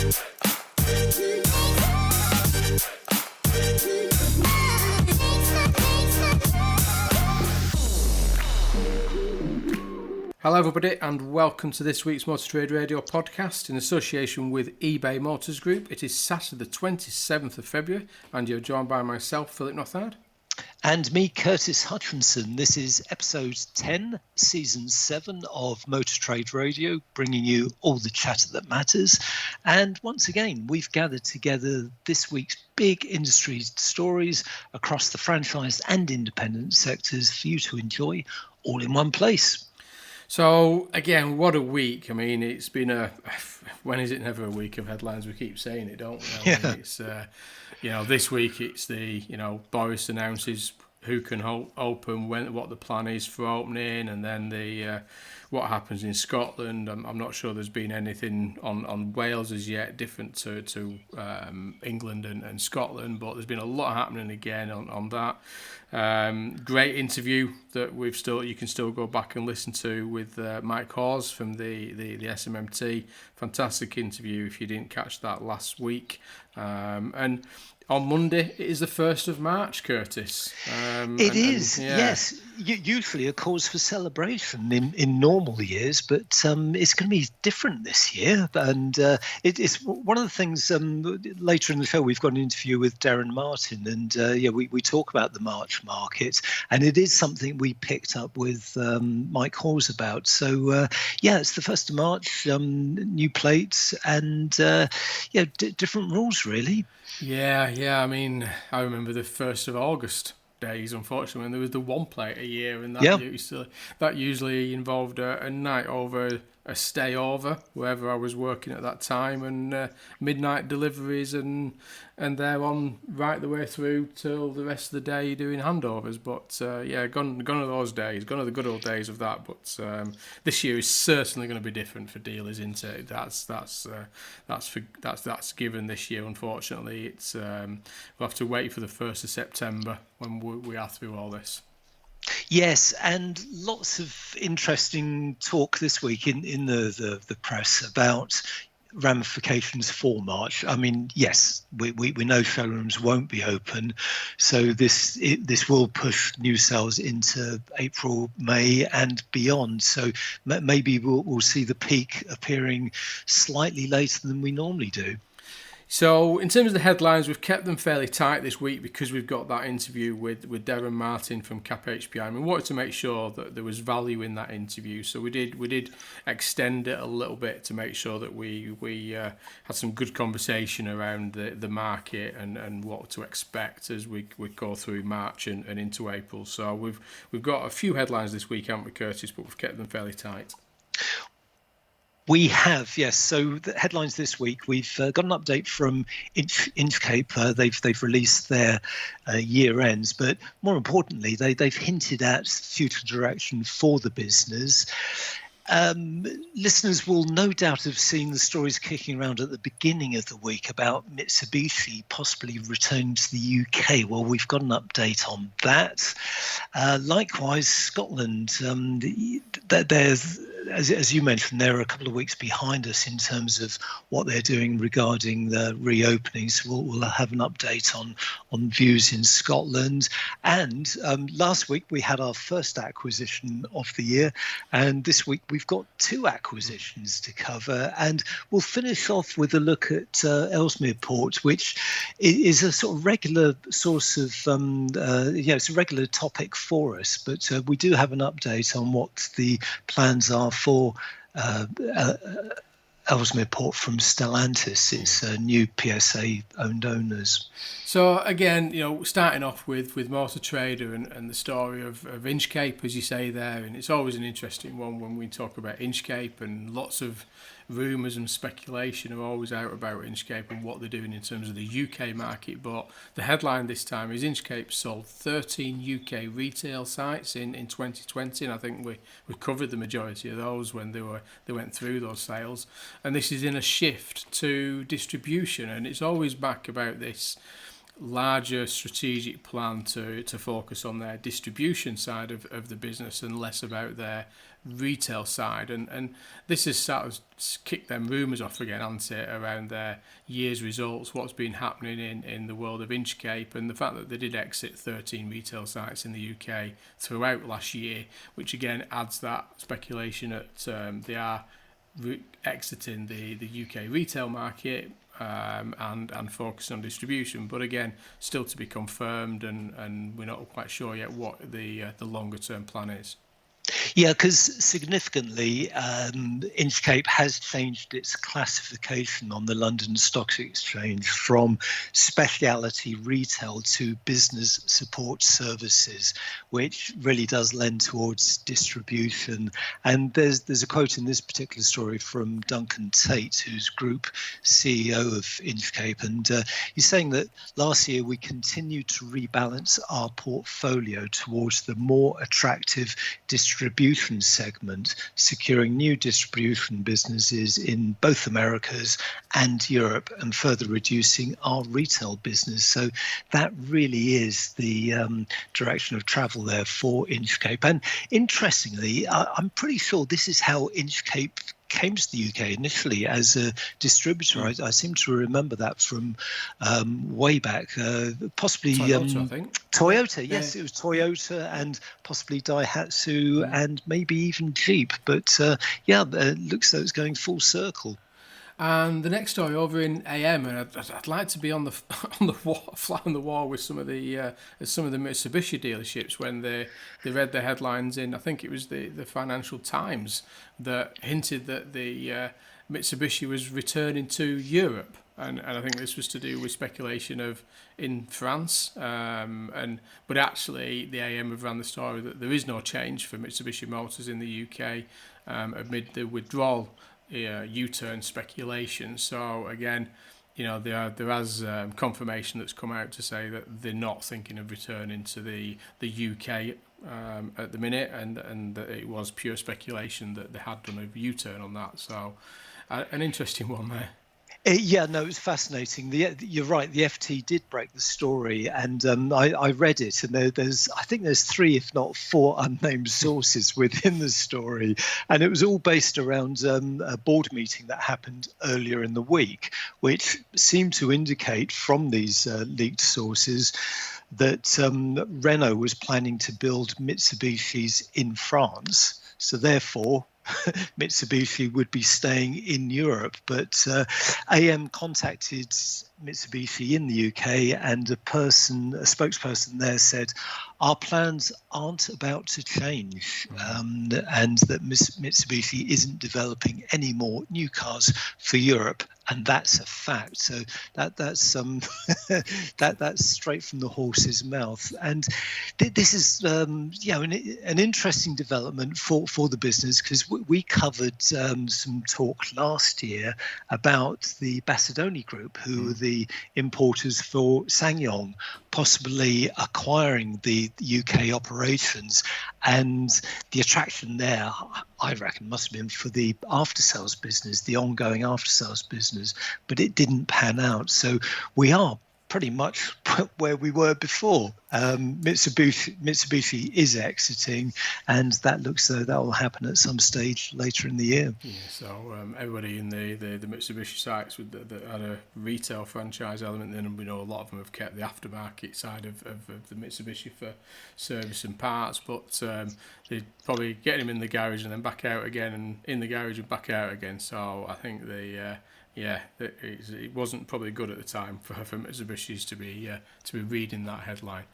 Hello everybody and welcome to this week's Motor Trade Radio podcast in association with eBay Motors Group. It is Saturday the 27th of February and you're joined by myself, Philip Nothard. And me, Curtis Hutchinson. This is episode 10, season 7 of Motor Trade Radio, bringing you all the chatter that matters. And once again, we've gathered together this week's big industry stories across the franchise and independent sectors for you to enjoy all in one place. So, again, what a week. I mean, it's been when is it never a week of headlines? We keep saying it, don't we? I mean, it's, this week it's Boris announces who can open, what the plan is for opening, and then what happens in Scotland. I'm not sure there's been anything on Wales as yet, different to England and Scotland, but there's been a lot happening again on that. Great interview that you can still go back and listen to with Mike Hawes from the SMMT. Fantastic interview if you didn't catch that last week. And on Monday, it is the 1st of March, Curtis. Yes. Usually a cause for celebration in normal years, but it's going to be different this year. And it's one of the things later in the show, we've got an interview with Derren Martin, and we talk about the March market, and it is something we picked up with Mike Hawes about. So, it's the 1st of March, new plates, and different rules, really. Yeah. I mean, I remember the 1st of August days, unfortunately, when there was the one plate a year, and that usually involved a night over, a stay over wherever I was working at that time, and midnight deliveries, and they're on right the way through till the rest of the day doing handovers. But gone are those days, gone are the good old days of that. But this year is certainly going to be different for dealers, isn't it? That's given this year. Unfortunately, it's we'll have to wait for the 1st of September when we are through all this. Yes, and lots of interesting talk this week in the press about ramifications for March. I mean, yes, we know showrooms won't be open, so this will push new sales into April, May, and beyond. So maybe we'll see the peak appearing slightly later than we normally do. So in terms of the headlines, we've kept them fairly tight this week because we've got that interview with Derren Martin from Cap HPI. And we wanted to make sure that there was value in that interview. So we did extend it a little bit to make sure that we had some good conversation around the market and what to expect as we go through March and into April. So we've got a few headlines this week, haven't we, Curtis? But we've kept them fairly tight. We have, yes. So the headlines this week, we've got an update from Inchcape. They've released their year ends, but more importantly, they've hinted at future direction for the business. Listeners will no doubt have seen the stories kicking around at the beginning of the week about Mitsubishi possibly returning to the UK. Well, we've got an update on that. Likewise, Scotland, there's, as you mentioned, they're a couple of weeks behind us in terms of what they're doing regarding the reopening. So we'll have an update on views in Scotland. And last week we had our first acquisition of the year, and this week we've got 2 acquisitions to cover. And we'll finish off with a look at Ellesmere Port, which is a sort of regular source of, it's a regular topic for us. But we do have an update on what the plans are for Ellesmere Port from Stellantis. It's new PSA-owned owners. So again, starting off with Motor Trader and the story of Inchcape, as you say there, and it's always an interesting one when we talk about Inchcape, and lots of rumours and speculation are always out about Inchcape and what they're doing in terms of the UK market. But the headline this time is Inchcape sold 13 UK retail sites in 2020, and I think we covered the majority of those when they went through those sales. And this is in a shift to distribution, and it's always back about this larger strategic plan to focus on their distribution side of the business and less about their retail side. And this has sort of kicked them rumours off again, hasn't it, around their year's results, what's been happening in the world of Inchcape, and the fact that they did exit 13 retail sites in the UK throughout last year, which again adds that speculation that they are exiting the UK retail market and focusing on distribution. But again, still to be confirmed, and we're not quite sure yet what the longer term plan is. Yeah, because significantly, Inchcape has changed its classification on the London Stock Exchange from specialty retail to business support services, which really does lend towards distribution. And there's a quote in this particular story from Duncan Tate, who's Group CEO of Inchcape, and he's saying that last year we continued to rebalance our portfolio towards the more attractive distribution segment, securing new distribution businesses in both Americas and Europe, and further reducing our retail business. So that really is the direction of travel there for Inchcape. And interestingly, I'm pretty sure this is how Inchcape came to the UK initially as a distributor. I seem to remember that from way back, possibly Toyota, I think. Toyota, yes, it was Toyota and possibly Daihatsu and maybe even Jeep. But it looks like it's going full circle. And the next story over in AM, and I'd like to be on the wall, fly on the wall with some of the Mitsubishi dealerships when they read the headlines in, I think it was the Financial Times, that hinted that the Mitsubishi was returning to Europe, and I think this was to do with speculation of in France, but actually the AM have ran the story that there is no change for Mitsubishi Motors in the UK amid the withdrawal. U-turn speculation. So again, there has confirmation that's come out to say that they're not thinking of returning to the UK at the minute, and that it was pure speculation that they had done a U-turn on that. So an interesting one there. Yeah, no, it was fascinating. You're right. The FT did break the story, and I read it. And I think there's 3, if not 4, unnamed sources within the story, and it was all based around a board meeting that happened earlier in the week, which seemed to indicate from these leaked sources that Renault was planning to build Mitsubishis in France. So therefore, Mitsubishi would be staying in Europe, but AM contacted Mitsubishi in the UK, and a spokesperson there said, our plans aren't about to change, and that Mitsubishi isn't developing any more new cars for Europe, and that's a fact. So that's that's straight from the horse's mouth, and this is an interesting development for the business, because we covered some talk last year about the Basadoni Group, who are the importers for SsangYong, possibly acquiring the UK operations, and the attraction there, I reckon, must have been for the after-sales business, the ongoing after-sales business, but it didn't pan out. So we are pretty much where we were before. Mitsubishi is exiting, and that looks though that will happen at some stage later in the year. Yeah, so everybody in the Mitsubishi sites that had a retail franchise element, then we know a lot of them have kept the aftermarket side of the Mitsubishi for service and parts, but they're probably getting them in the garage and then back out again, and in the garage and back out again. So I think it wasn't probably good at the time for Mitsubishi's to be reading that headline,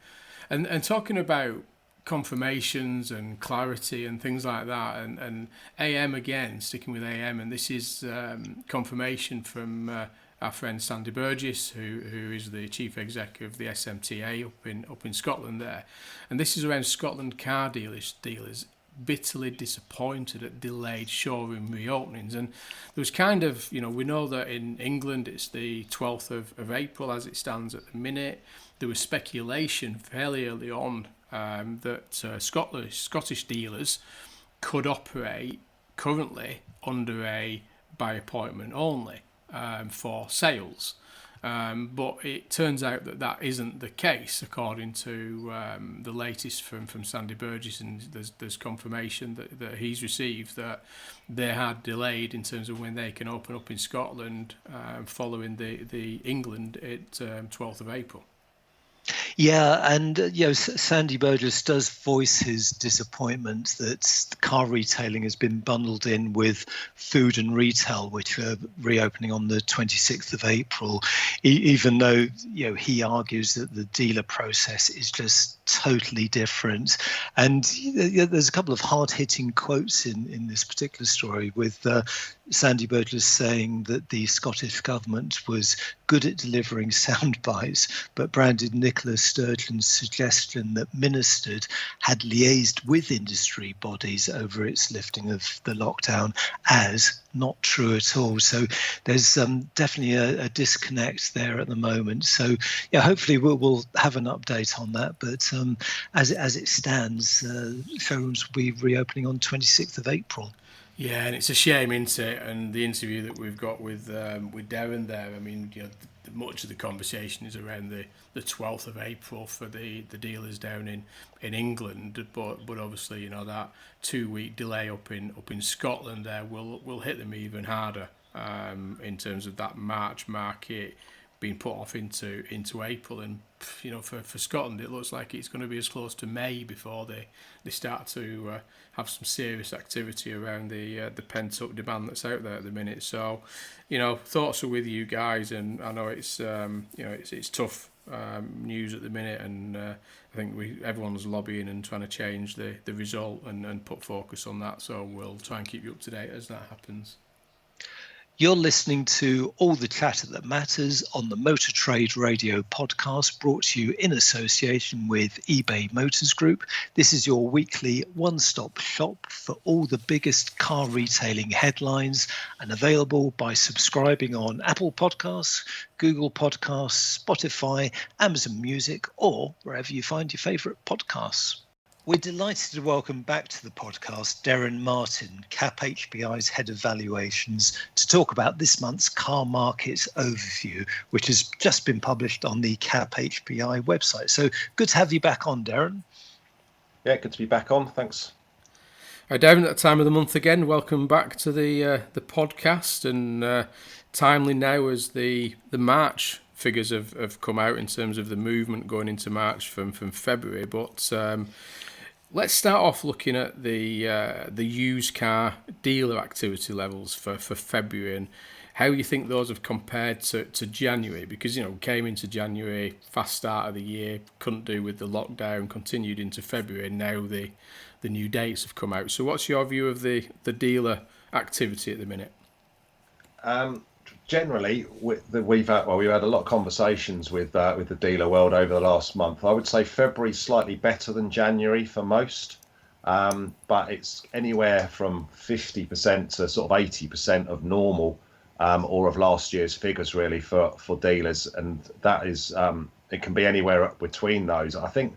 and talking about confirmations and clarity and things like that, and AM again, sticking with AM, and this is confirmation from our friend Sandy Burgess, who is the chief exec of the SMTA up in Scotland there, and this is around Scotland car dealers bitterly disappointed at delayed showroom reopenings. And there was kind of, we know that in England it's the 12th of April as it stands at the minute. There was speculation fairly early on that Scottish dealers could operate currently under a by appointment only for sales. But it turns out that isn't the case, according to the latest from Sandy Burgess, and there's confirmation that he's received that they had delayed in terms of when they can open up in Scotland following the England at 12th of April. Yeah, and Sandy Burgess does voice his disappointment that car retailing has been bundled in with food and retail, which are reopening on the 26th of April, even though he argues that the dealer process is just totally different. And there's a couple of hard-hitting quotes in this particular story, with Sandy Burgess saying that the Scottish government was good at delivering sound bites, but branded Nicola Sturgeon's suggestion that Ministered had liaised with industry bodies over its lifting of the lockdown as not true at all. So there's definitely a disconnect there at the moment. So hopefully we'll have an update on that. But as it stands, showrooms will be reopening on 26th of April. Yeah, and it's a shame, isn't it? And the interview that we've got with Derren there, I mean, much of the conversation is around the 12th of April for the dealers down in England, but obviously that 2-week delay up in Scotland there will hit them even harder in terms of that March market being put off into April. And for Scotland, it looks like it's going to be as close to May before they start to have some serious activity around the pent up demand that's out there at the minute. So thoughts are with you guys, and I know it's it's tough news at the minute, and I think everyone's lobbying and trying to change the result and put focus on that. So we'll try and keep you up to date as that happens. You're listening to All the Chatter That Matters on the Motor Trade Radio podcast, brought to you in association with eBay Motors Group. This is your weekly one-stop shop for all the biggest car retailing headlines, and available by subscribing on Apple Podcasts, Google Podcasts, Spotify, Amazon Music, or wherever you find your favourite podcasts. We're delighted to welcome back to the podcast Derren Martin, CAP HPI's Head of Valuations, to talk about this month's car markets overview, which has just been published on the CAP HPI website. So good to have you back on, Derren. Yeah, good to be back on. Thanks. Hi, Derren, at that time of the month again. Welcome back to the podcast, and timely now as the March figures have come out in terms of the movement going into March from February, but let's start off looking at the used car dealer activity levels for February, and how you think those have compared to January, because came into January, fast start of the year, couldn't do with the lockdown, continued into February, and now the new dates have come out. So what's your view of the dealer activity at the minute? Generally, we've had a lot of conversations with the dealer world over the last month. I would say February's slightly better than January for most, but it's anywhere from 50% to sort of 80% of normal or of last year's figures really for dealers, and that is it can be anywhere between those. I think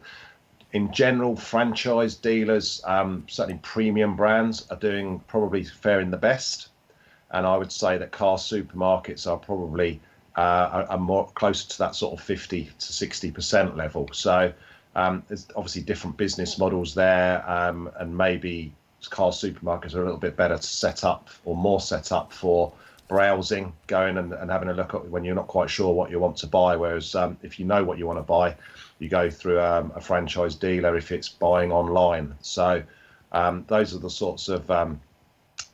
in general, franchise dealers, certainly premium brands, are doing probably faring the best. And I would say that car supermarkets are probably are more closer to that sort of 50 to 60% level. So there's obviously different business models there, and maybe car supermarkets are a little bit better to set up, or more set up for browsing, going and having a look at when you're not quite sure what you want to buy. Whereas if you know what you want to buy, you go through a franchise dealer if it's buying online. So those are the sorts of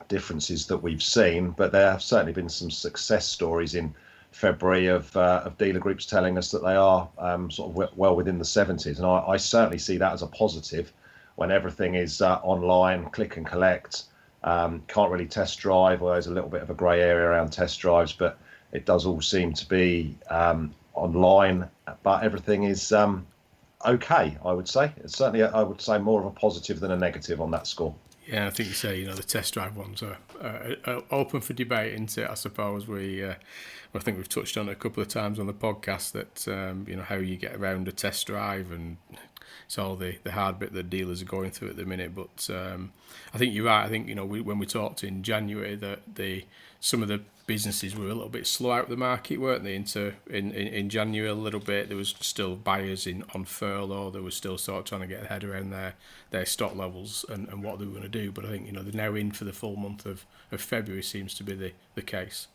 differences that we've seen, but there have certainly been some success stories in February of dealer groups telling us that they are sort of well within the 70s, and I certainly see that as a positive when everything is online, click and collect. Can't really test drive, or there's a little bit of a grey area around test drives, but it does all seem to be online, but everything is okay, I would say. It's certainly, I would say, more of a positive than a negative on that score. Yeah, I think you say, the test drive ones are open for debate, isn't it? I suppose I think we've touched on it a couple of times on the podcast that, how you get around a test drive, and it's all the hard bit that dealers are going through at the minute. But I think you're right. I think, when we talked in January that the some of the businesses were a little bit slow out the market, weren't they? In January a little bit, there was still buyers on furlough. They were still sort of trying to get their head around their stock levels and what they were going to do. But I think they're now in for the full month of February seems to be the case.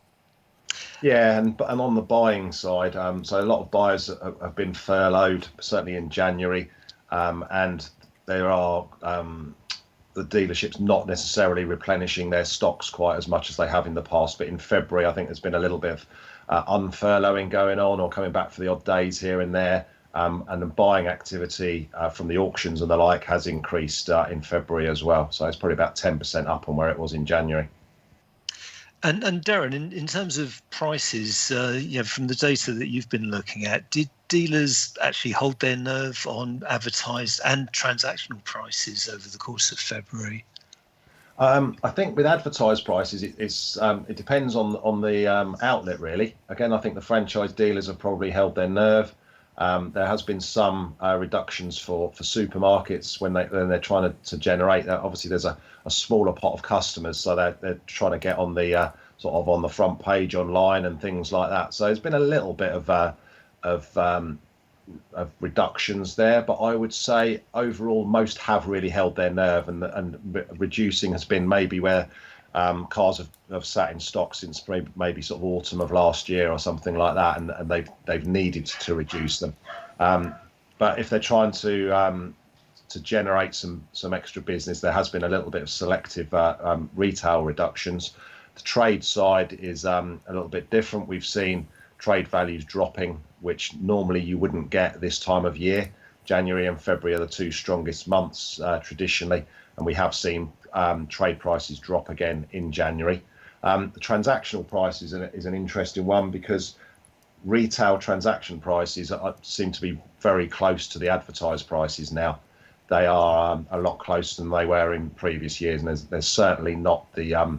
Yeah, and on the buying side, so a lot of buyers have been furloughed, certainly in January, and there are the dealerships not necessarily replenishing their stocks quite as much as they have in the past. But in February, I think there's been a little bit of unfurloughing going on, or coming back for the odd days here and there. And the buying activity from the auctions and the like has increased in February as well. So it's probably about 10% up on where it was in January. And Derren, in terms of prices, from the data that you've been looking at, did dealers actually hold their nerve on advertised and transactional prices over the course of February? I think with advertised prices, it depends on the outlet really. Again, I think the franchise dealers have probably held their nerve. There has been some reductions for supermarkets when they're trying to generate that. Obviously, there's a smaller pot of customers, so they're trying to get on the sort of on the front page online and things like that. So there's been a little bit of reductions there, but I would say overall most have really held their nerve, and reducing has been maybe where cars have sat in stock since maybe sort of autumn of last year or something like that, and they've needed to reduce them. But if they're trying to generate some extra business, there has been a little bit of selective retail reductions. The trade side is a little bit different. We've seen trade values dropping, which normally you wouldn't get this time of year. January and February are the two strongest months traditionally, and we have seen trade prices drop again in January. The transactional price is an interesting one, because retail transaction prices seem to be very close to the advertised prices now. They are a lot closer than they were in previous years, and there's certainly not the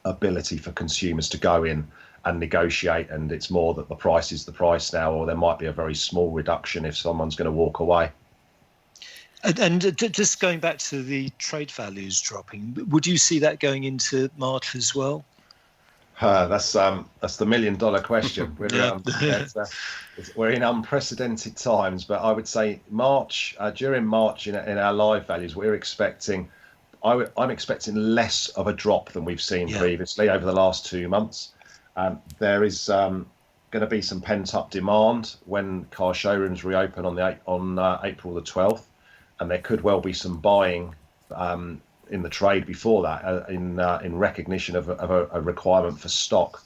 ability for consumers to go in and negotiate, and it's more that the price is the price now, or there might be a very small reduction if someone's going to walk away. And just going back to the trade values dropping, would you see that going into March as well? That's the $1 million question. We're in unprecedented times, but I would say March, during March in our live values, we're expecting. I'm expecting less of a drop than we've seen previously over the last 2 months. There is going to be some pent-up demand when car showrooms reopen on April the 12th, and there could well be some buying in the trade before that, in recognition of a requirement for stock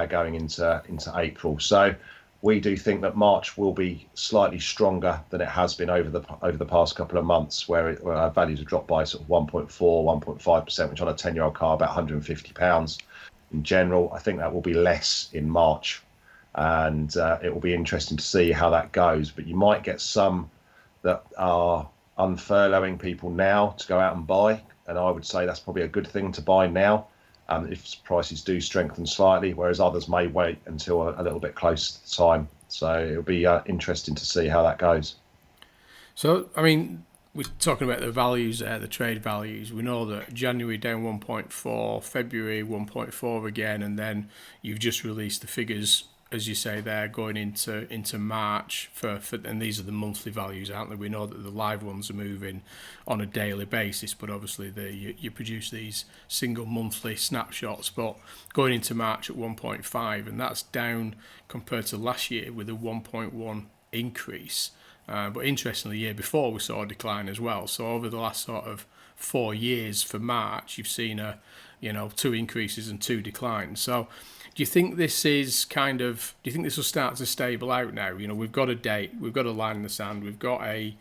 going into April. So we do think that March will be slightly stronger than it has been over the past couple of months, where our values have dropped by sort of 1.4, 1.5%, which on a 10-year-old car about £150. In general, I think that will be less in March, and it will be interesting to see how that goes. But you might get some that are unfurloughing people now to go out and buy, and I would say that's probably a good thing to buy now if prices do strengthen slightly, whereas others may wait until a little bit close to the time. So it'll be interesting to see how that goes. So, I mean, we're talking about the values there, the trade values. We know that January down 1.4, February 1.4 again, and then you've just released the figures, as you say there, going into March for and these are the monthly values, aren't they? We know that the live ones are moving on a daily basis, but obviously you produce these single monthly snapshots. But going into March at 1.5, and that's down compared to last year with a 1.1 increase. But interestingly, the year before we saw a decline as well. So over the last sort of 4 years for March, you've seen 2 increases and 2 declines. So do you think this will start to stable out now? We've got a date, we've got a line in the sand, we've got a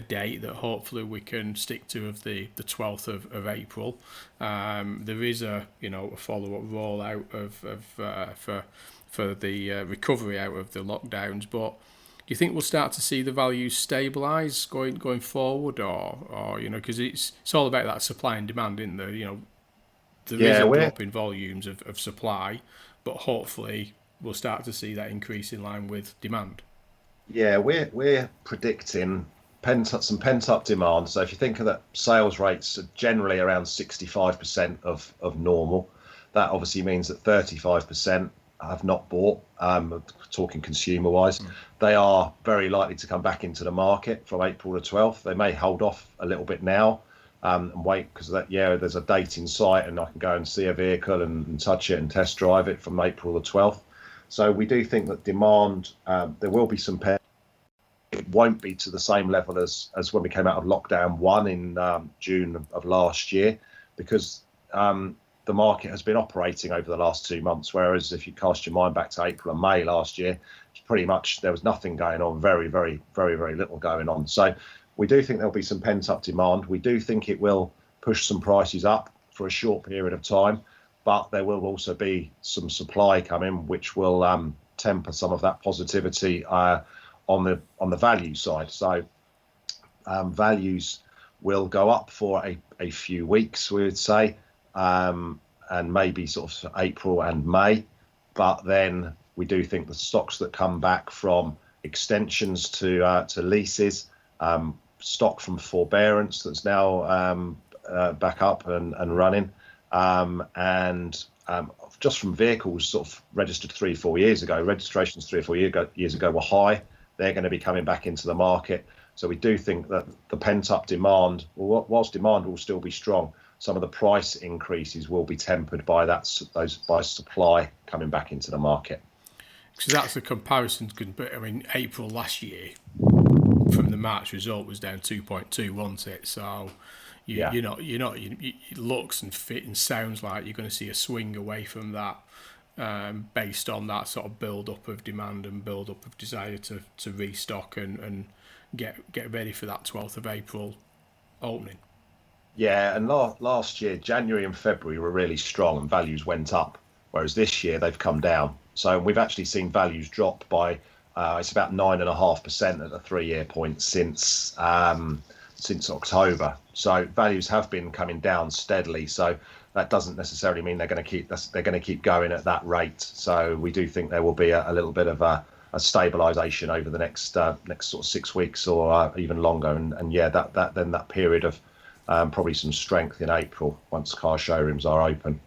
date that hopefully we can stick to of the 12th of April. There is a follow-up rollout for the recovery out of the lockdowns, but do you think we'll start to see the values stabilise going forward, or because it's all about that supply and demand, isn't there? There is a drop in volumes of supply, but hopefully we'll start to see that increase in line with demand. Yeah, we're predicting some pent-up demand. So if you think of that, sales rates are generally around 65% of normal. That obviously means that 35% have not bought, talking consumer-wise. They are very likely to come back into the market from April the 12th. They may hold off a little bit now and wait, because there's a date in sight and I can go and see a vehicle and touch it and test drive it from April the 12th. So we do think that demand, there will be some it won't be to the same level as when we came out of lockdown 1 in June of last year, because the market has been operating over the last 2 months, whereas if you cast your mind back to April and May last year, pretty much there was nothing going on, very, very, very, very little going on. So we do think there'll be some pent-up demand. We do think it will push some prices up for a short period of time, but there will also be some supply coming, which will temper some of that positivity on the value side. So values will go up for a few weeks, we would say, and maybe sort of April and May. But then we do think the stocks that come back from extensions to leases, stock from forbearance that's now back up and running, and just from vehicles sort of registered 3-4 years ago, registrations 3 or 4 years ago were high. They're going to be coming back into the market. So we do think that the pent-up demand, whilst demand will still be strong, some of the price increases will be tempered by by supply coming back into the market. So that's a comparison. I mean, April last year, from the March result, was down 2.2, wasn't it? So it looks and fit and sounds like you're going to see a swing away from that, based on that sort of build up of demand and build up of desire to restock and get ready for that 12th of April opening. Yeah, and last year, January and February were really strong and values went up, whereas this year they've come down. So we've actually seen values drop by, it's about 9.5% at the 3-year point since October. So values have been coming down steadily. So that doesn't necessarily mean they're going to keep going at that rate. So we do think there will be a little bit of a stabilisation over the next sort of 6 weeks or even longer. And that period of probably some strength in April once car showrooms are open.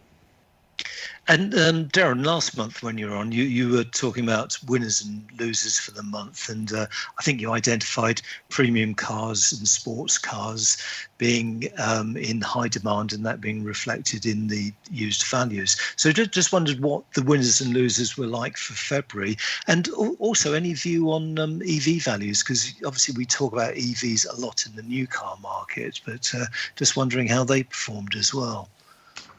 And Derren, last month when you were on, you were talking about winners and losers for the month, and I think you identified premium cars and sports cars being in high demand, and that being reflected in the used values. So just wondered what the winners and losers were like for February, and also any view on EV values, because obviously we talk about EVs a lot in the new car market, but just wondering how they performed as well.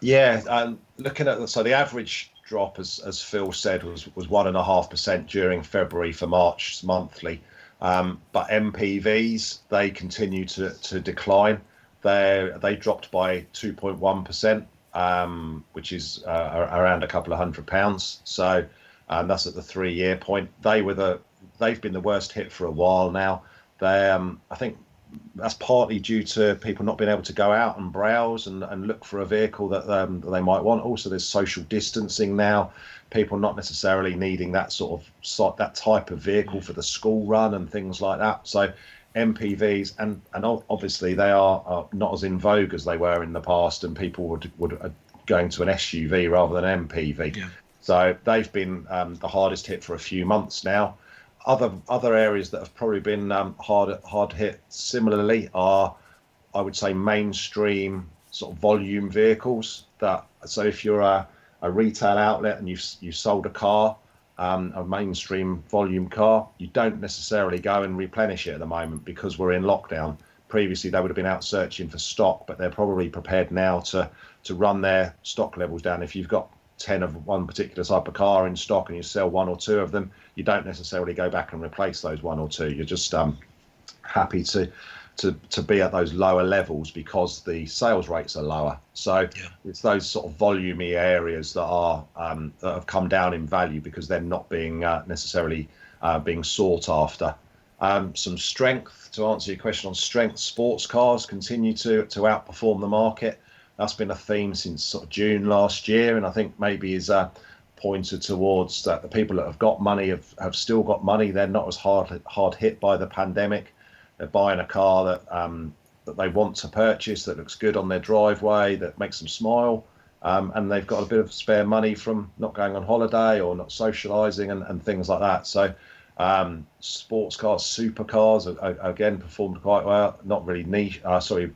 Yeah, looking at the average drop, as Phil said, was 1.5% during February for March monthly, but MPVs, they continue to decline. They dropped by 2.1%, which is around a couple of £100. So that's at the 3-year point. They've been the worst hit for a while now. I think that's partly due to people not being able to go out and browse and look for a vehicle that they might want. Also, there's social distancing now. People not necessarily needing that that type of vehicle for the school run and things like that. So MPVs and obviously they are not as in vogue as they were in the past, and people would going to an SUV rather than MPV. Yeah. So they've been the hardest hit for a few months now. Other areas that have probably been hard hit similarly are, I would say, mainstream sort of volume vehicles. So if you're a retail outlet and you've sold a car, a mainstream volume car, you don't necessarily go and replenish it at the moment because we're in lockdown. Previously they would have been out searching for stock, but they're probably prepared now to run their stock levels down. If you've got 10 of one particular type of car in stock and you sell 1 or 2 of them, you don't necessarily go back and replace those 1 or 2. You're just happy to be at those lower levels because the sales rates are lower. So it's those sort of volumey areas that have come down in value because they're not being necessarily being sought after. Some strength, to answer your question on strength, sports cars continue to outperform the market. That's been a theme since sort of June last year, and I think maybe is pointed towards that the people that have got money have still got money. They're not as hard hit by the pandemic. They're buying a car that they want to purchase, that looks good on their driveway, that makes them smile, and they've got a bit of spare money from not going on holiday or not socialising and things like that. So sports cars, supercars, again performed quite well. Not really niche,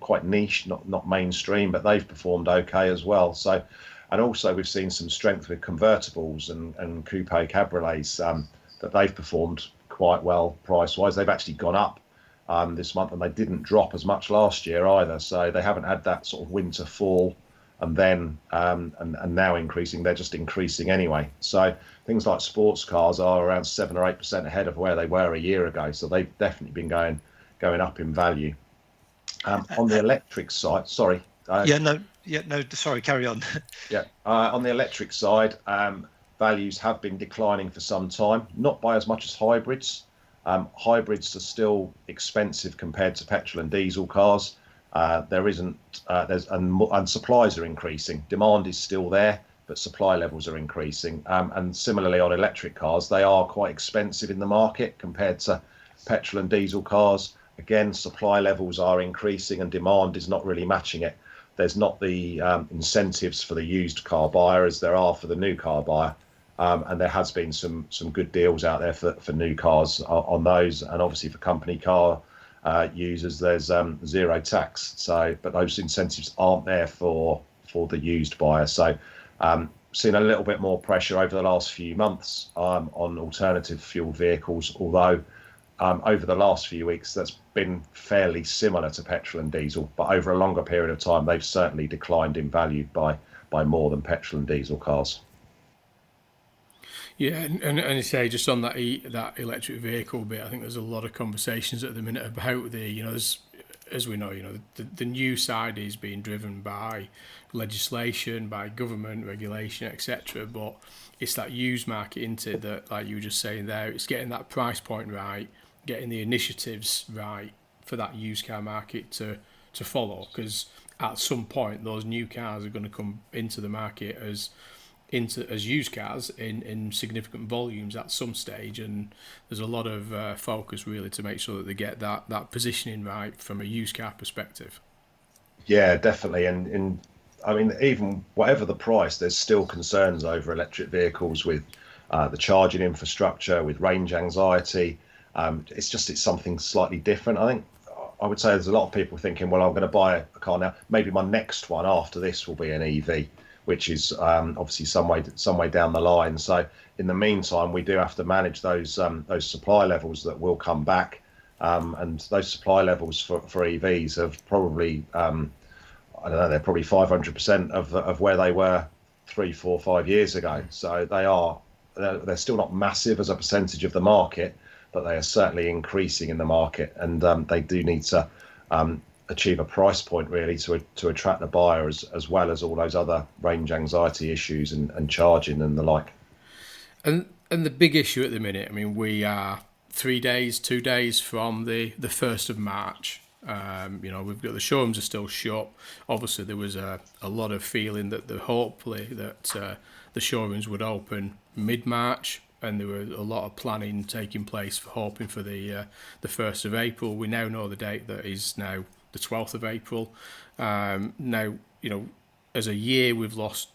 quite niche, not mainstream, but they've performed okay as well. So, and also we've seen some strength with convertibles and coupe cabriolets that they've performed quite well price wise. They've actually gone up this month, and they didn't drop as much last year either. So they haven't had that sort of winter fall and then and now increasing. They're just increasing anyway. So things like sports cars are around 7 or 8% ahead of where they were a year ago. So they've definitely been going up in value. On the electric side, sorry. Sorry, carry on. On the electric side, values have been declining for some time, not by as much as hybrids. Hybrids are still expensive compared to petrol and diesel cars. And supplies are increasing. Demand is still there, but supply levels are increasing. And similarly on electric cars, they are quite expensive in the market compared to petrol and diesel cars. Again, supply levels are increasing and demand is not really matching it. There's not the incentives for the used car buyer as there are for the new car buyer. And there has been some good deals out there for new cars on those, and obviously for company car users there's zero tax. So, but those incentives aren't there for the used buyer. So, seen a little bit more pressure over the last few months on alternative fuel vehicles. Although over the last few weeks that's been fairly similar to petrol and diesel, but over a longer period of time they've certainly declined in value by more than petrol and diesel cars. Yeah, and you say just on that electric vehicle bit, I think there's a lot of conversations at the minute about as we know, the new side is being driven by legislation, by government regulation, etc. But it's that used market into that, like you were just saying there, it's getting that price point right, getting the initiatives right for that used car market to follow, because at some point those new cars are going to come into the market as used cars in significant volumes at some stage, and there's a lot of focus really to make sure that they get that positioning right from a used car perspective. Yeah, definitely. And I mean, even whatever the price, there's still concerns over electric vehicles with the charging infrastructure, with range anxiety. It's something slightly different. I think I would say there's a lot of people thinking, well, I'm going to buy a car now. Maybe my next one after this will be an EV, which is obviously some way down the line. So in the meantime, we do have to manage those supply levels that will come back, and those supply levels for EVs have probably I don't know, they're probably 500% of where they were 3, 4, 5 years ago. So they're still not massive as a percentage of the market, but they are certainly increasing in the market, and they do need to achieve a price point really to attract the buyer as well as all those other range anxiety issues and charging and the like. And the big issue at the minute, I mean, we are 2 days from the 1st of March. We've got the showrooms are still shut. Obviously, there was a lot of feeling that hopefully the showrooms would open mid-March, and there were a lot of planning taking place for hoping for the 1st of April. We now know the date that is now the 12th of April. Now, as a year, we've lost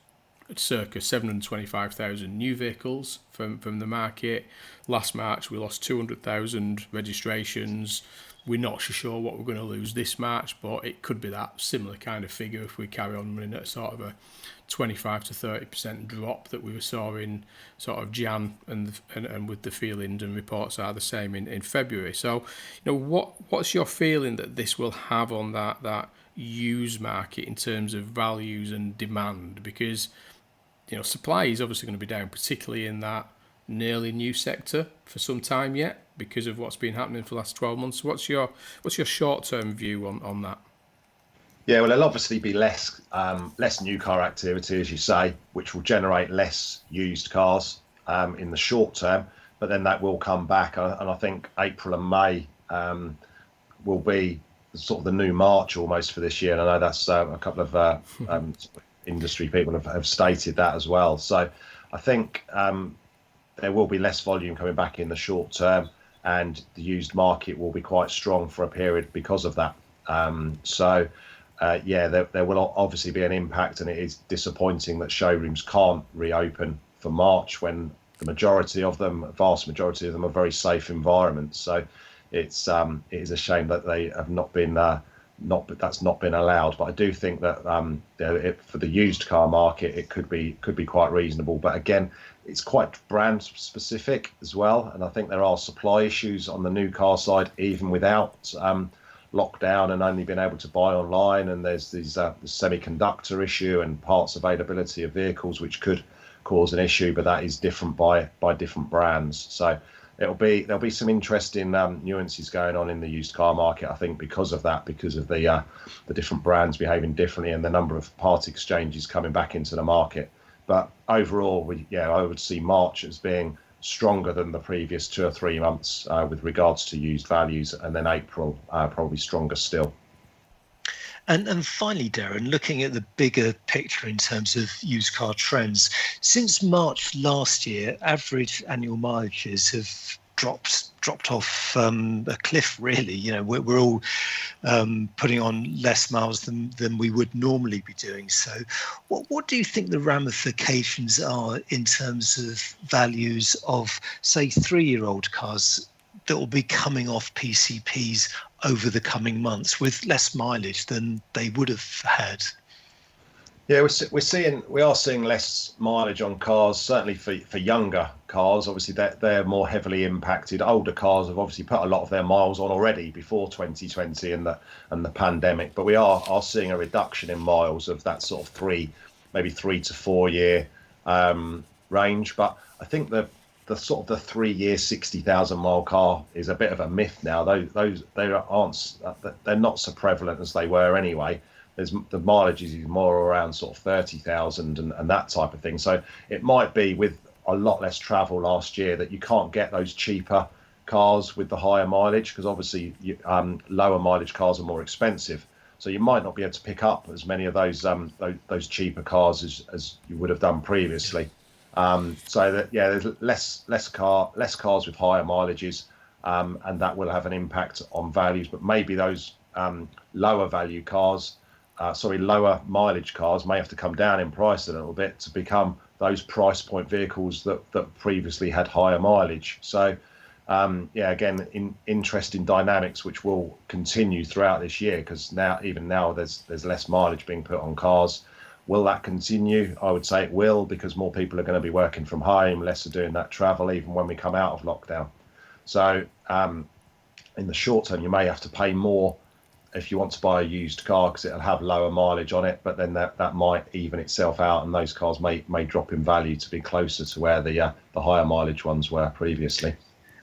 circa 725,000 new vehicles from the market. Last March, we lost 200,000 registrations. We're not sure what we're going to lose this March, but it could be that similar kind of figure if we carry on running at sort of a 25 to 30% drop that we saw in sort of Jan, and with the feelings and reports are the same in February. So, what's your feeling that this will have on that used market in terms of values and demand? Because supply is obviously going to be down, particularly in that nearly new sector for some time yet, because of what's been happening for the last 12 months. What's your short-term view on that? Yeah, well, there'll obviously be less new car activity, as you say, which will generate less used cars in the short term, but then that will come back. And I think April and May will be sort of the new March almost for this year. And I know that's a couple of industry people have stated that as well. So I think there will be less volume coming back in the short term, and the used market will be quite strong for a period because of that. there will obviously be an impact, and it is disappointing that showrooms can't reopen for March when the vast majority of them, are very safe environments. So it is a shame that they have not been that's not been allowed. But I do think that for the used car market, it could be quite reasonable. But again, it's quite brand specific as well, and I think there are supply issues on the new car side, even without lockdown and only being able to buy online. And there's the semiconductor issue and parts availability of vehicles, which could cause an issue, but that is different by different brands. So there'll be some interesting nuances going on in the used car market, I think, because of the different brands behaving differently and the number of part exchanges coming back into the market. But overall, I would see March as being stronger than the previous 2 or 3 months with regards to used values, and then April probably stronger still. And finally, Derren, looking at the bigger picture in terms of used car trends, since March last year, average annual mileages have dropped off a cliff, really. You know, we're all putting on less miles than we would normally be doing. So what do you think the ramifications are in terms of values of, say, 3-year-old cars that will be coming off PCPs over the coming months with less mileage than they would have had? Yeah, we are seeing less mileage on cars, certainly for younger cars. Obviously, they're more heavily impacted. Older cars have obviously put a lot of their miles on already before 2020 and the pandemic. But we are seeing a reduction in miles of that sort of maybe 3 to 4 year range. But I think the 3-year 60,000 mile car is a bit of a myth now. They're not so prevalent as they were anyway. The mileage is more around sort of 30,000 and that type of thing. So it might be with a lot less travel last year that you can't get those cheaper cars with the higher mileage, because obviously lower mileage cars are more expensive. So you might not be able to pick up as many of those cheaper cars as you would have done previously. So that there's less cars with higher mileages, and that will have an impact on values. But maybe those lower mileage cars may have to come down in price a little bit to become those price point vehicles that previously had higher mileage. So again, interesting dynamics which will continue throughout this year, because now there's less mileage being put on cars. Will that continue? I would say it will, because more people are going to be working from home, less are doing that travel, even when we come out of lockdown. So in the short term, you may have to pay more if you want to buy a used car, because it'll have lower mileage on it, but then that might even itself out, and those cars may drop in value to be closer to where the higher mileage ones were previously.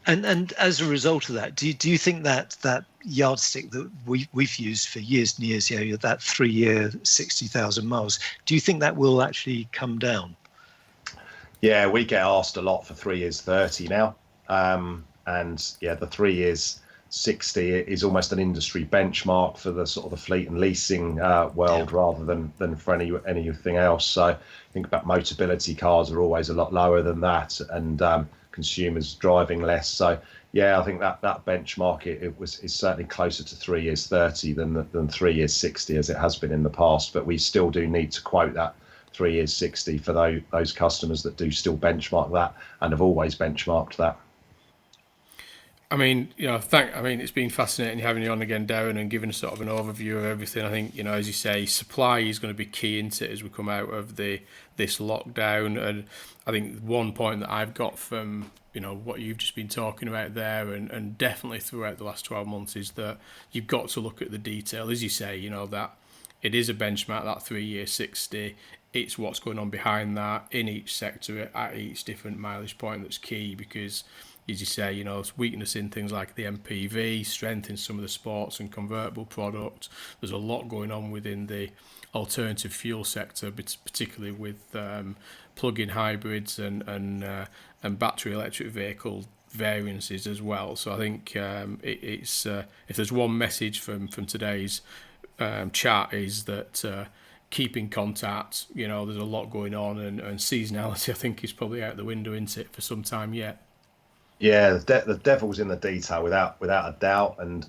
And as a result of that, do you think that yardstick that we've used for years and years, that 3-year 60,000 miles, do you think that will actually come down? Yeah, we get asked a lot for 3 years 30 now, and the 3 years 60 is almost an industry benchmark for the sort of the fleet and leasing world, rather than for anything else. So think about Motability cars are always a lot lower than that, and consumers driving less. So I think that benchmark is certainly closer to 3 years 30 than 3 years 60 as it has been in the past. But we still do need to quote that 3 years 60 for those customers that do still benchmark that and have always benchmarked that. I mean, it's been fascinating having you on again, Derren, and giving sort of an overview of everything. I think, as you say, supply is going to be key into it as we come out of this lockdown. And I think one point that I've got from, what you've just been talking about there, and definitely throughout the last 12 months, is that you've got to look at the detail. As you say, that it is a benchmark, that 3 year 60. It's what's going on behind that in each sector at each different mileage point that's key, because, as you say, it's weakness in things like the MPV, strength in some of the sports and convertible products. There's a lot going on within the alternative fuel sector, particularly with plug-in hybrids and battery electric vehicle variances as well. So I think it's if there's one message from today's chat, is that keep in contact. There's a lot going on, and seasonality, I think, is probably out the window, isn't it, for some time yet. Yeah, the devil's in the detail without a doubt, and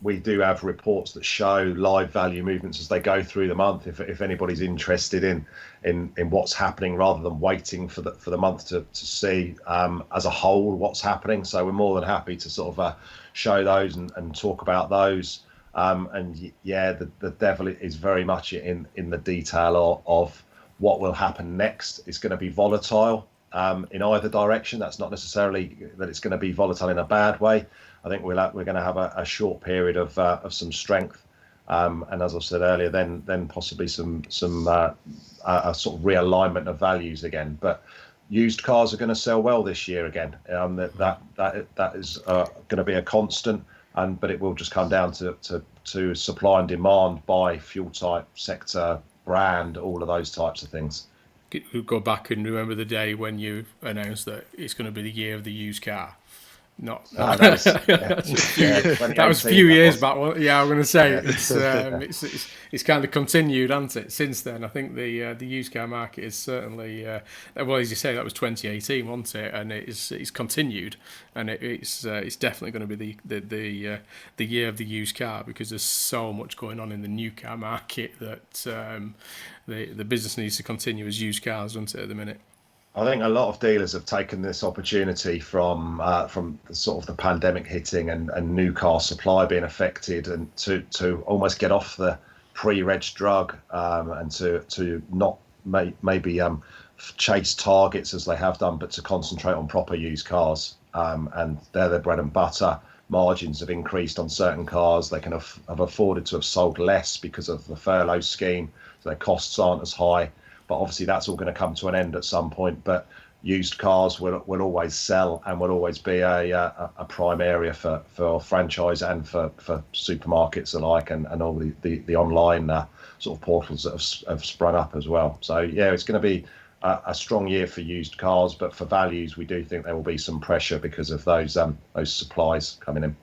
we do have reports that show live value movements as they go through the month. If anybody's interested in what's happening, rather than waiting for the month to see as a whole what's happening, so we're more than happy to sort of show those and talk about those. The devil is very much in the detail of what will happen next. It's going to be volatile in either direction. That's not necessarily that it's going to be volatile in a bad way. I think we're going to have a short period of some strength, and as I said earlier, then possibly some a sort of realignment of values again. But used cars are going to sell well this year again. That is going to be a constant, but it will just come down to supply and demand by fuel type, sector, brand, all of those types of things. Go back and remember the day when you announced that it's going to be the year of the used car. That was a few years back. Well, yeah, I'm going to say it's kind of continued, hasn't it? Since then, I think the used car market is certainly well, as you say, that was 2018, wasn't it? And it's continued, and it's definitely going to be the year of the used car, because there's so much going on in the new car market that the business needs to continue as used cars, doesn't it, at the minute? I think a lot of dealers have taken this opportunity from the sort of the pandemic hitting and new car supply being affected, and to almost get off the pre-reg drug, and to not maybe chase targets as they have done, but to concentrate on proper used cars. And they're their bread and butter. Margins have increased on certain cars. They can have afforded to have sold less because of the furlough scheme, so their costs aren't as high. But obviously that's all going to come to an end at some point. But used cars will always sell, and will always be a prime area for franchise and for supermarkets alike, and all the online sort of portals that have sprung up as well. So yeah, it's going to be a strong year for used cars, but for values we do think there will be some pressure because of those supplies coming in.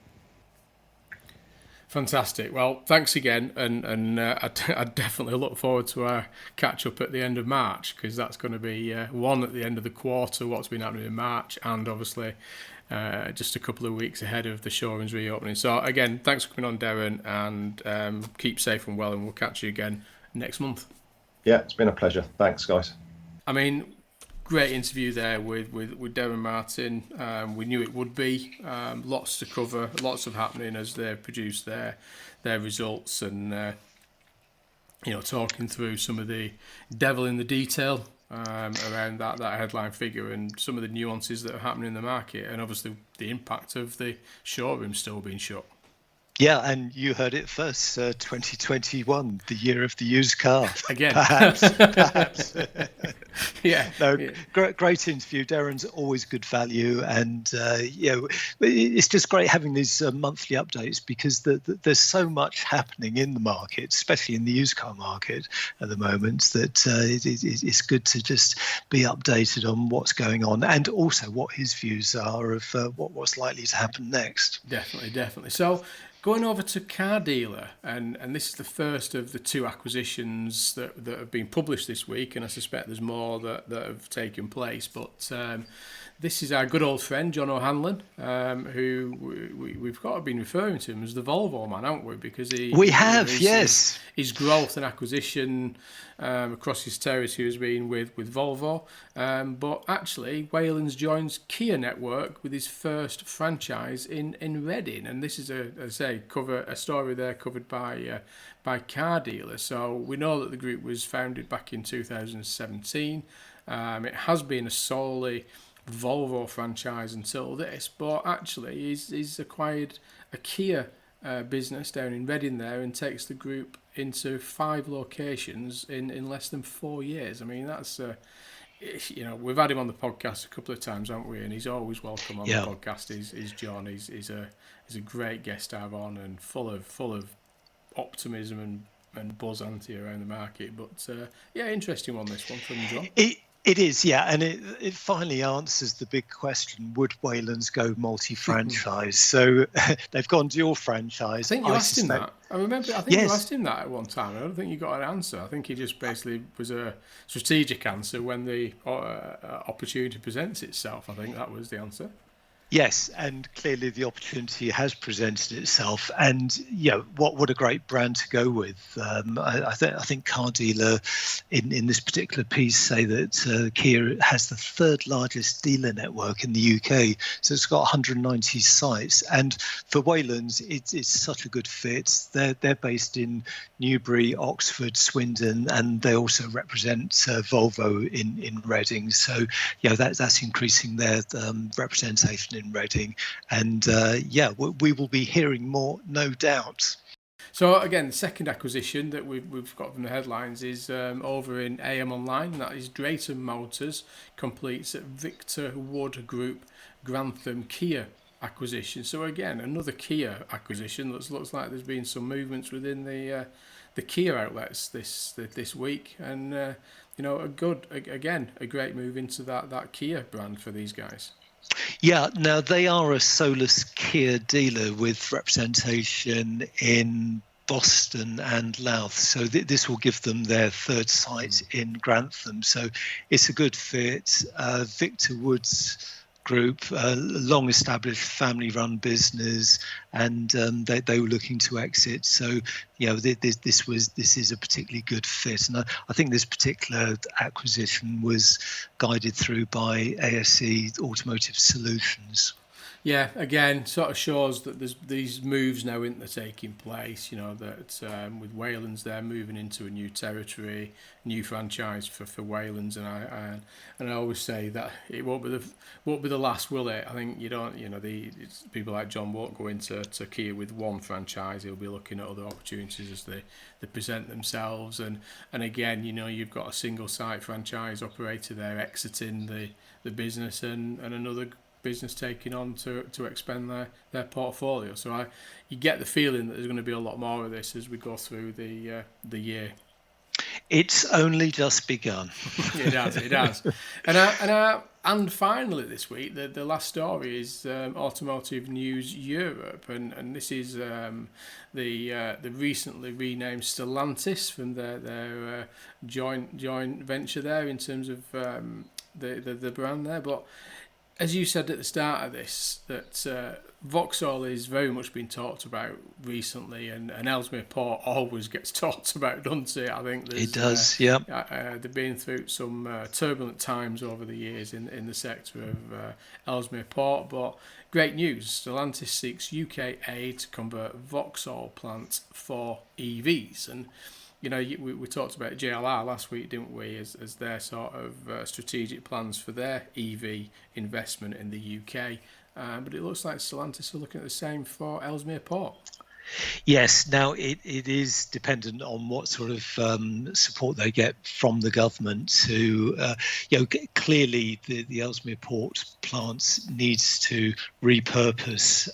Fantastic. Well, thanks again, and I definitely look forward to our catch up at the end of March, because that's going to be one at the end of the quarter, what's been happening in March, and obviously just a couple of weeks ahead of the showrooms reopening. So again, thanks for coming on, Derren, and keep safe and well, and we'll catch you again next month. Yeah, it's been a pleasure. Thanks, guys. I mean, great interview there with Derren Martin. We knew it would be. Lots to cover, lots of happening as they produce their results, and talking through some of the devil in the detail around that headline figure, and some of the nuances that are happening in the market, and obviously the impact of the showroom still being shut. Yeah, and you heard it first, 2021, the year of the used car. Again. Perhaps. Yeah. No, great interview. Derren's always good value. And, it's just great having these monthly updates, because there's so much happening in the market, especially in the used car market at the moment, that it's good to just be updated on what's going on, and also what his views are of what's likely to happen next. Definitely. So, going over to Car Dealer, and this is the first of the two acquisitions that have been published this week, and I suspect there's more that have taken place. But this is our good old friend, John O'Hanlon, who we've got to been referring to him as the Volvo man, haven't we? Because his growth and acquisition across his territory has been with Volvo. But actually, Wayland's joins Kia network with his first franchise in Reading. And this is, a story there covered by Car Dealer. So we know that the group was founded back in 2017. It has been a solely Volvo franchise until this, but actually he's acquired a Kia business down in Reading there, and takes the group into 5 locations in less than 4 years. I mean, that's we've had him on the podcast a couple of times, haven't we? And he's always welcome on the podcast. He's John. He's a great guest to have on, and full of optimism and buzz anti around the market. But interesting one, this one from John. It is, yeah, and it finally answers the big question: would Wayland's go multi-franchise? So they've gone dual franchise. I think you asked him that. I remember. I think you asked him that at one time. I don't think you got an answer. I think he just basically was a strategic answer when the opportunity presents itself. I think that was the answer. Yes, and clearly the opportunity has presented itself, and what a great brand to go with. I think Car Dealer, in this particular piece, say that Kia has the third largest dealer network in the UK, so it's got 190 sites. And for Wayland's, it's such a good fit. They're based in Newbury, Oxford, Swindon, and they also represent Volvo in Reading. So that's increasing their representation in Reading, and we will be hearing more, no doubt. So again, the second acquisition that we've got from the headlines is over in AM Online. That is Drayton Motors completes at Victor Wood Group Grantham Kia acquisition. So again, another Kia acquisition. Looks like there's been some movements within the Kia outlets this week, and a great move into that Kia brand for these guys. Yeah, now they are a Solus Kia dealer with representation in Boston and Louth, so this will give them their third site in Grantham. So it's a good fit. Victor Woods Group, a long-established family-run business, and they were looking to exit. So, this is a particularly good fit, and I think this particular acquisition was guided through by ASE Automotive Solutions. Yeah, again, sort of shows that there's these moves now that are taking place. That with Wayland's, they're moving into a new territory, new franchise for Wayland's, and I always say that it won't be the last, will it? I think people like John won't go into Kia with one franchise. He'll be looking at other opportunities as they present themselves, and again, you've got a single site franchise operator there exiting the business, and another business taking on to expand their portfolio. So you get the feeling that there's going to be a lot more of this as we go through the year. It's only just begun. It has. And finally this week, the last story is Automotive News Europe, and this is the recently renamed Stellantis from their joint venture there in terms of the brand there, but. As you said at the start of this, that Vauxhall is very much been talked about recently, and Ellesmere Port always gets talked about, doesn't it? I think it does, yeah. They've been through some turbulent times over the years in the sector of Ellesmere Port, but great news. Stellantis seeks UK aid to convert Vauxhall plant for EVs, and we talked about JLR last week, didn't we, as their sort of strategic plans for their EV investment in the UK. But it looks like Stellantis are looking at the same for Ellesmere Port. Yes, now it is dependent on what sort of support they get from the government to, clearly the Ellesmere Port plant needs to repurpose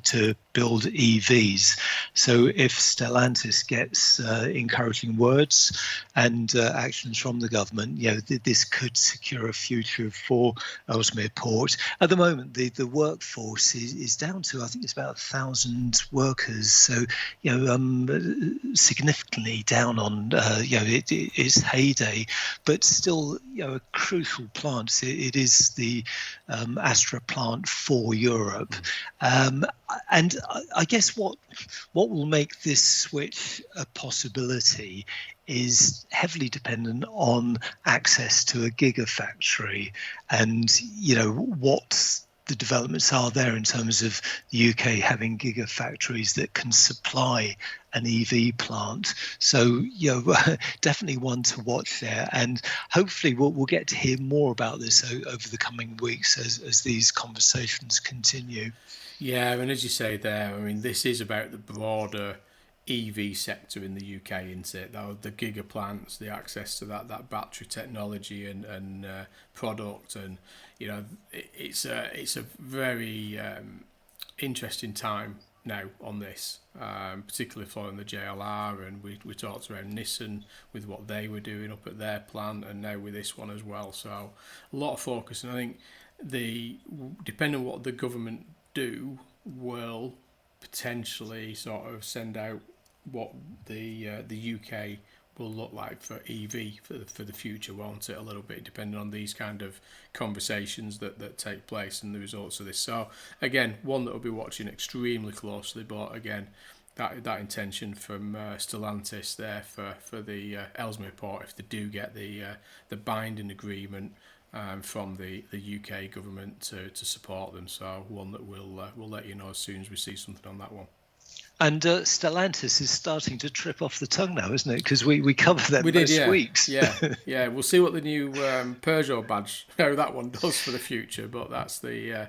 to build EVs. So if Stellantis gets encouraging words and actions from the government, this could secure a future for Ellesmere Port. At the moment, the workforce is down to, I think it's about 1,000 workers. So, significantly down on, its heyday, but still, a crucial plant. It is the Astra plant for Europe. And I guess what will make this switch a possibility is heavily dependent on access to a gigafactory, and what the developments are there in terms of the UK having gigafactories that can supply an EV plant. So, definitely one to watch there. And hopefully we'll get to hear more about this over the coming weeks as these conversations continue. Yeah, and as you say there, I mean, this is about the broader EV sector in the UK, isn't it? The giga plants, the access to that battery technology and product, and it's a very interesting time now on this, particularly following the JLR, and we talked about Nissan with what they were doing up at their plant, and now with this one as well. So a lot of focus, and I think depending on what the government do, will potentially sort of send out what the UK look like for EV for the future, won't it? A little bit, depending on these kind of conversations that take place and the results of this. So again, one that we'll be watching extremely closely. But again, that intention from Stellantis there for the Ellesmere port, if they do get the binding agreement from the UK government to support them. So one that we'll let you know as soon as we see something on that one. And Stellantis is starting to trip off the tongue now, isn't it? Because we cover them most weeks. Yeah. We'll see what the new Peugeot badge, how that one does for the future. But that's the,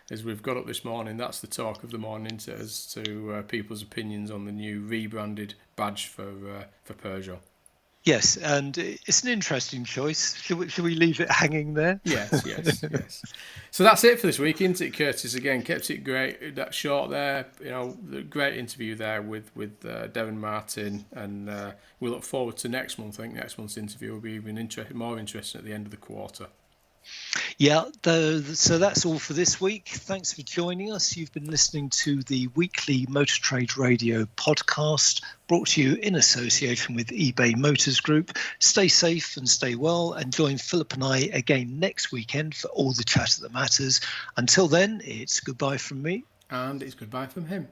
as we've got up this morning, that's the talk of the morning as to people's opinions on the new rebranded badge for Peugeot. Yes, and it's an interesting choice. Should we leave it hanging there? Yes. So that's it for this week, isn't it, Curtis? Again, kept it great. That short there, the great interview there with Derren Martin, and we look forward to next month. I think next month's interview will be even more interesting at the end of the quarter. Yeah, so that's all for this week. Thanks for joining us. You've been listening to the weekly Motor Trade Radio podcast, brought to you in association with eBay Motors Group. Stay safe and stay well, and join Philip and I again next weekend for all the chatter that matters. Until then, it's goodbye from me. And it's goodbye from him.